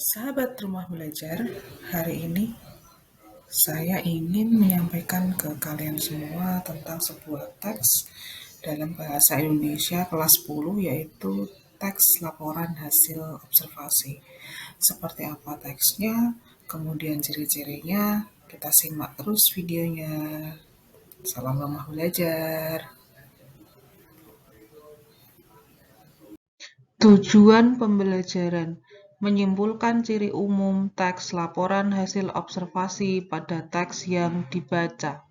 Sahabat Rumah Belajar, hari ini saya ingin menyampaikan ke kalian semua tentang sebuah teks dalam bahasa Indonesia kelas 10, yaitu teks laporan hasil observasi. Seperti apa teksnya, kemudian ciri-cirinya, kita simak terus videonya. Salam Rumah Belajar. Tujuan pembelajaran: menyimpulkan ciri umum teks laporan hasil observasi pada teks yang dibaca.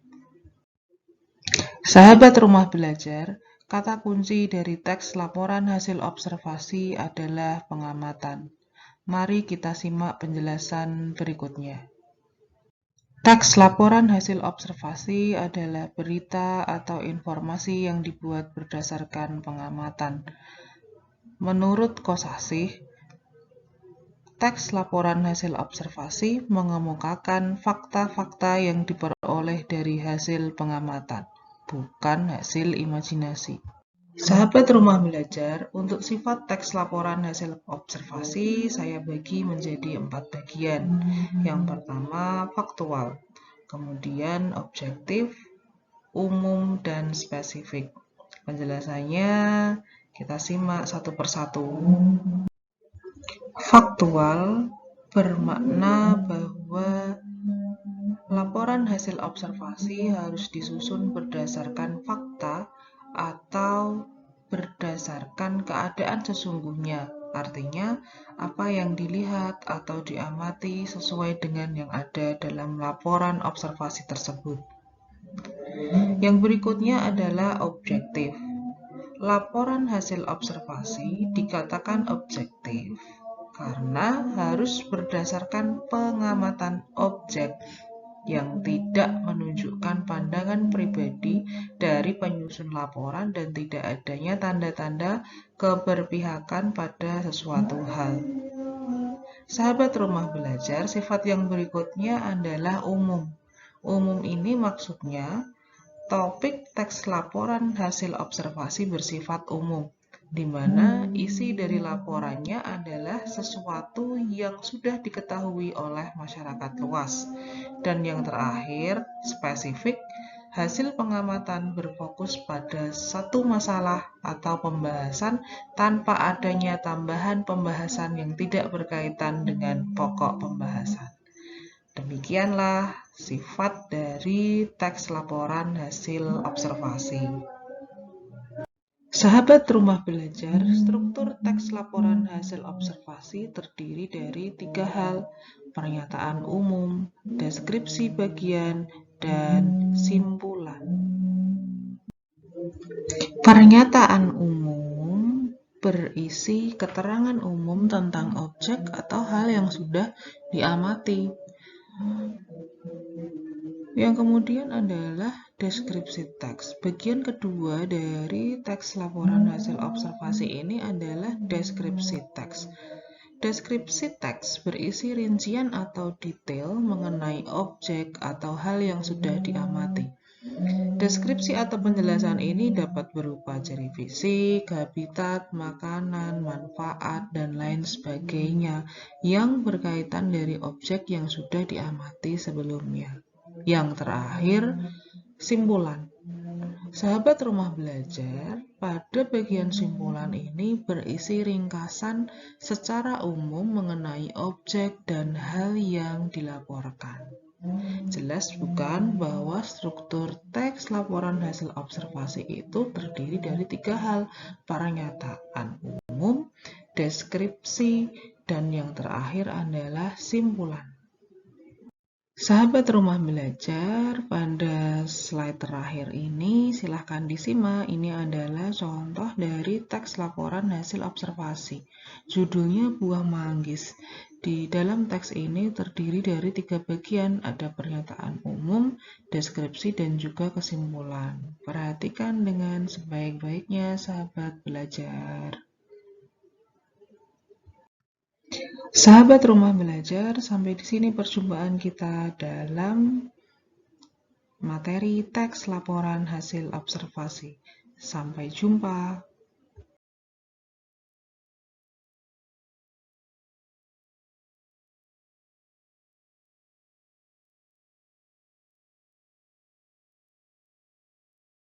Sahabat Rumah Belajar, kata kunci dari teks laporan hasil observasi adalah pengamatan. Mari kita simak penjelasan berikutnya. Teks laporan hasil observasi adalah berita atau informasi yang dibuat berdasarkan pengamatan. Menurut Kosasih, teks laporan hasil observasi mengemukakan fakta-fakta yang diperoleh dari hasil pengamatan, bukan hasil imajinasi. Sahabat Rumah Belajar, untuk sifat teks laporan hasil observasi saya bagi menjadi 4 bagian. Yang pertama, faktual, kemudian objektif, umum, dan spesifik. Penjelasannya kita simak satu persatu. Faktual bermakna bahwa laporan hasil observasi harus disusun berdasarkan fakta atau berdasarkan keadaan sesungguhnya. Artinya, apa yang dilihat atau diamati sesuai dengan yang ada dalam laporan observasi tersebut. Yang berikutnya adalah objektif. Laporan hasil observasi dikatakan objektif karena harus berdasarkan pengamatan objek yang tidak menunjukkan pandangan pribadi dari penyusun laporan dan tidak adanya tanda-tanda keberpihakan pada sesuatu hal. Sahabat Rumah Belajar, sifat yang berikutnya adalah umum. Umum ini maksudnya topik teks laporan hasil observasi bersifat umum, di mana isi dari laporannya adalah sesuatu yang sudah diketahui oleh masyarakat luas. Dan yang terakhir, spesifik, hasil pengamatan berfokus pada satu masalah atau pembahasan tanpa adanya tambahan pembahasan yang tidak berkaitan dengan pokok pembahasan. Demikianlah sifat dari teks laporan hasil observasi. Sahabat Rumah Belajar, struktur teks laporan hasil observasi terdiri dari 3 hal: pernyataan umum, deskripsi bagian, dan simpulan. Pernyataan umum berisi keterangan umum tentang objek atau hal yang sudah diamati. Yang kemudian adalah deskripsi teks. Bagian kedua dari teks laporan hasil observasi ini adalah deskripsi teks. Deskripsi teks berisi rincian atau detail mengenai objek atau hal yang sudah diamati. Deskripsi atau penjelasan ini dapat berupa ciri fisik, habitat, makanan, manfaat, dan lain sebagainya yang berkaitan dari objek yang sudah diamati sebelumnya. Yang terakhir, simpulan. Sahabat Rumah Belajar, pada bagian simpulan ini berisi ringkasan secara umum mengenai objek dan hal yang dilaporkan. Jelas bukan bahwa struktur teks laporan hasil observasi itu terdiri dari 3 hal: pernyataan umum, deskripsi, dan yang terakhir adalah simpulan. Sahabat Rumah Belajar, pada slide terakhir ini silahkan disimak. Ini adalah contoh dari teks laporan hasil observasi. Judulnya Buah Manggis. Di dalam teks ini terdiri dari 3 bagian, ada pernyataan umum, deskripsi, dan juga kesimpulan. Perhatikan dengan sebaik-baiknya, sahabat belajar. Sahabat Rumah Belajar, sampai di sini perjumpaan kita dalam materi teks laporan hasil observasi. Sampai jumpa.